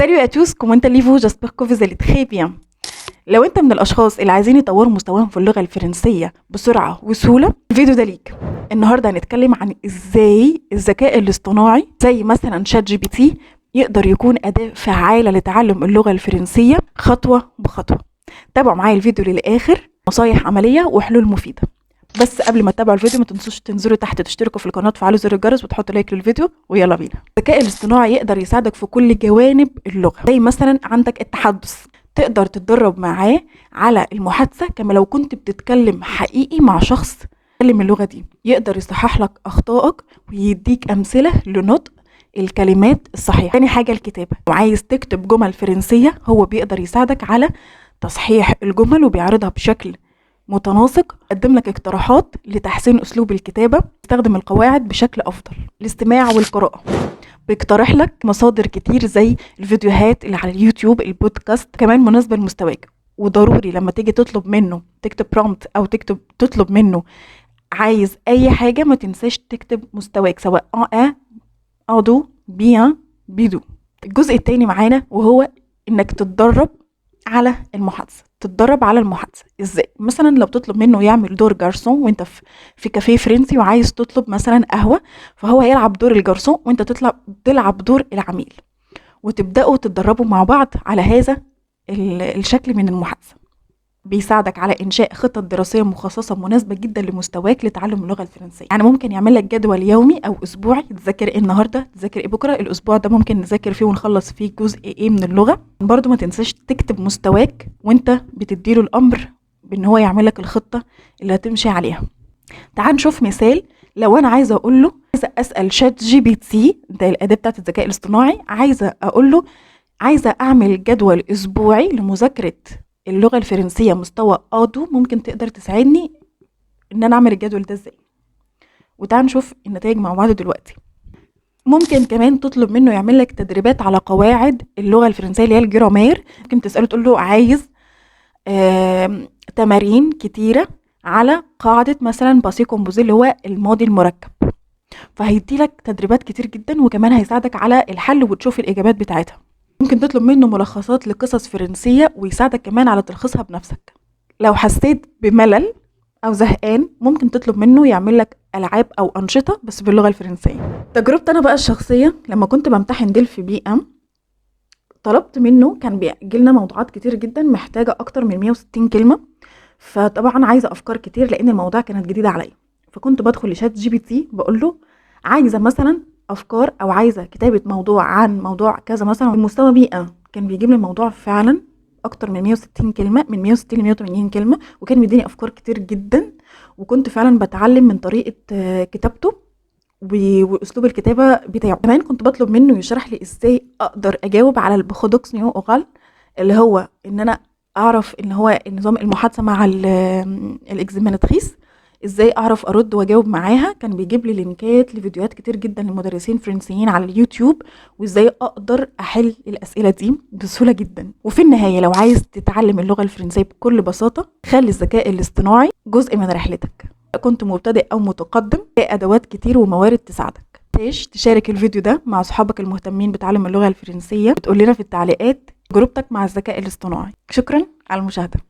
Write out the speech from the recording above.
Salut à tous, comment allez-vous? J'espère que vous allez très bien. لو انت من الاشخاص اللي عايزين يطوروا مستواهم في اللغة الفرنسية بسرعة وسهولة، الفيديو ده ليك. النهاردة هنتكلم عن ازاي الذكاء الاصطناعي زي مثلا شات جي بي تي يقدر يكون أداة فعالة لتعلم اللغة الفرنسية خطوة بخطوة. تابعوا معايا الفيديو للآخر، نصايح عملية وحلول مفيدة. بس قبل ما تتابعوا الفيديو ما تنسوش تنزلوا تحت تشتركوا في القناه وتفعلوا زر الجرس وتحطوا لايك للفيديو، ويلا بينا. الذكاء الاصطناعي يقدر يساعدك في كل جوانب اللغه، زي مثلا عندك التحدث، تقدر تتدرب معاه على المحادثه كما لو كنت بتتكلم حقيقي مع شخص يتكلم اللغه دي. يقدر يصحح لك اخطائك ويديك امثله لنطق الكلمات الصحيحه. تاني حاجه الكتابه، وعايز تكتب جمل فرنسيه هو بيقدر يساعدك على تصحيح الجمل وبيعرضها بشكل متناسق. قدم لك اقتراحات لتحسين اسلوب الكتابه، استخدم القواعد بشكل افضل. الاستماع والقراءه، بيقترح لك مصادر كتير زي الفيديوهات اللي على اليوتيوب، البودكاست كمان مناسبه لمستواك. وضروري لما تيجي تطلب منه تكتب برومبت او تطلب منه عايز اي حاجه ما تنساش تكتب مستواك، سواء ادو بيان بيدو. الجزء التاني معانا وهو انك تتدرب على المحادثه. ازاي؟ مثلا لو تطلب منه يعمل دور جارسون وانت في كافيه فرنسي وعايز تطلب مثلا قهوه، فهو هيلعب دور الجارسون وانت تلعب دور العميل، وتبداوا تتدربوا مع بعض على هذا الشكل من المحادثه. بيساعدك على انشاء خطط دراسيه مخصصه مناسبه جدا لمستواك لتعلم اللغه الفرنسيه. يعني ممكن يعمل لك جدول يومي او اسبوعي، تذاكر ايه النهارده، تذاكر ايه بكره، الاسبوع ده ممكن نذاكر فيه ونخلص فيه جزء ايه من اللغه. برضو ما تنساش تكتب مستواك وانت بتديله الامر بان هو يعمل لك الخطه اللي هتمشي عليها. تعال نشوف مثال. لو انا عايزه اقول له، عايزه اسال شات جي بي تي، ده الاداه بتاعت الذكاء الاصطناعي، عايزه اقول له عايزه اعمل جدول اسبوعي لمذاكره اللغة الفرنسية مستوى ادو، ممكن تقدر تساعدني ان انا اعمل الجدول ده ازاي؟ وتعال نشوف النتائج مع بعض دلوقتي. ممكن كمان تطلب منه يعمل لك تدريبات على قواعد اللغة الفرنسية اللي هي الجرامير. ممكن تسأله تقول له عايز تمارين كتيرة على قاعدة مثلا باسي كومبوزي اللي هو الماضي المركب، فهيدي لك تدريبات كتير جدا، وكمان هيساعدك على الحل وتشوف الإجابات بتاعتها. ممكن تطلب منه ملخصات لقصص فرنسية ويساعدك كمان على تلخيصها بنفسك. لو حسيت بملل أو زهقان ممكن تطلب منه يعمل لك ألعاب أو أنشطة بس باللغة الفرنسية. تجربتي أنا بقى الشخصية، لما كنت بمتحن ديل في بيئة، طلبت منه، كان بيجيلنا موضوعات كتير جدا محتاجة أكتر من 160 كلمة، فطبعا عايزة أفكار كتير لأن الموضوع كانت جديدة عليا. فكنت بدخل لشات جي بي تي بقول له عايزة مثلا افكار او عايزه كتابه موضوع عن موضوع كذا مثلا المستوى بيئه. كان بيجيب لي الموضوع فعلا اكتر من 160 كلمه، من 160 ل 180 كلمه، وكان بيديني افكار كتير جدا. وكنت فعلا بتعلم من طريقه كتابته واسلوب الكتابه بتاعه. كمان كنت بطلب منه يشرح لي ازاي اقدر اجاوب على البخودوكس نيو اوغال، اللي هو ان انا اعرف ان هو النظام المحادثه مع الاكزاميناتريس، ازاي اعرف ارد واجاوب معاها. كان بيجيب لي لينكات لفيديوهات كتير جدا لمدرسين فرنسيين على اليوتيوب، وازاي اقدر احل الاسئله دي بسهوله جدا. وفي النهايه لو عايز تتعلم اللغه الفرنسيه بكل بساطه، خلي الذكاء الاصطناعي جزء من رحلتك. كنت مبتدئ او متقدم، في ادوات كتير وموارد تساعدك. تشارك الفيديو ده مع اصحابك المهتمين بتعلم اللغه الفرنسيه، بتقول لنا في التعليقات تجربتك مع الذكاء الاصطناعي. شكرا على المشاهده.